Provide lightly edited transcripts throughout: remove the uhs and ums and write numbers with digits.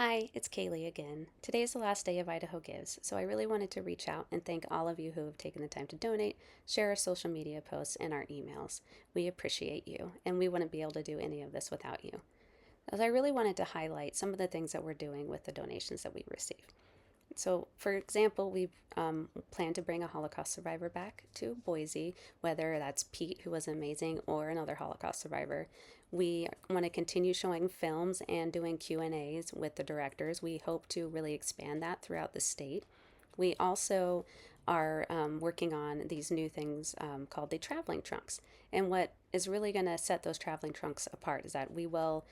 Hi, it's Kaylee again. Today is the last day of Idaho Gives, so I really wanted to reach out and thank all of you who have taken the time to donate, share our social media posts, and our emails. We appreciate you, and we wouldn't be able to do any of this without you. As I really wanted to highlight some of the things that we're doing with the donations that we receive. So, for example, we plan to bring a Holocaust survivor back to Boise, whether that's Pete, who was amazing, or another Holocaust survivor. We want to continue showing films and doing Q&As with the directors. We hope to really expand that throughout the state. We also are working on these new things called the traveling trunks. And what is really going to set those traveling trunks apart is that we will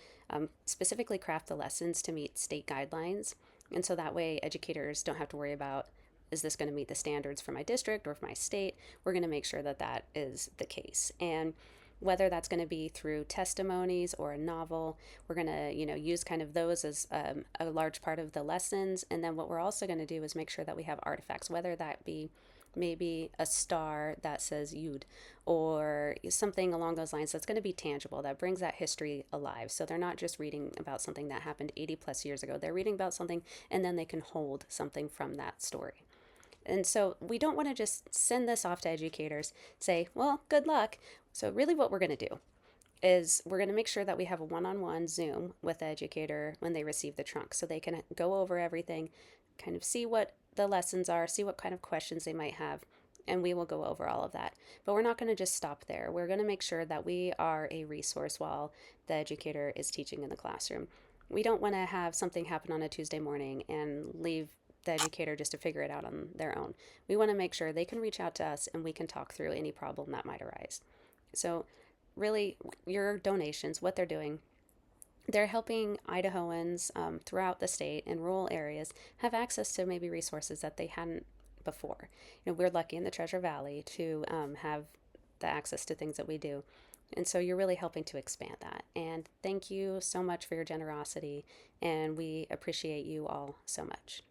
specifically craft the lessons to meet state guidelines. And so that way, educators don't have to worry about, is this going to meet the standards for my district or for my state? We're going to make sure that that is the case. And whether that's going to be through testimonies or a novel, we're going to use kind of those as a large part of the lessons. And then what we're also going to do is make sure that we have artifacts, whether that be maybe a star that says Yud or something along those lines that's going to be tangible, that brings that history alive. So they're not just reading about something that happened 80 plus years ago. They're reading about something and then they can hold something from that story. And so we don't want to just send this off to educators, say, well, good luck. So, really, what we're going to do is we're going to make sure that we have a one-on-one Zoom with the educator when they receive the trunk so they can go over everything, kind of see what the lessons are, see what kind of questions they might have, and we will go over all of that. But we're not going to just stop there. We're going to make sure that we are a resource while the educator is teaching in the classroom. We don't want to have something happen on a Tuesday morning and leave the educator just to figure it out on their own. We want to make sure they can reach out to us and we can talk through any problem that might arise. So, really, your donations, what they're doing, they're helping Idahoans throughout the state in rural areas have access to maybe resources that they hadn't before. We're lucky in the Treasure Valley to have the access to things that we do. And so you're really helping to expand that. And thank you so much for your generosity. And we appreciate you all so much.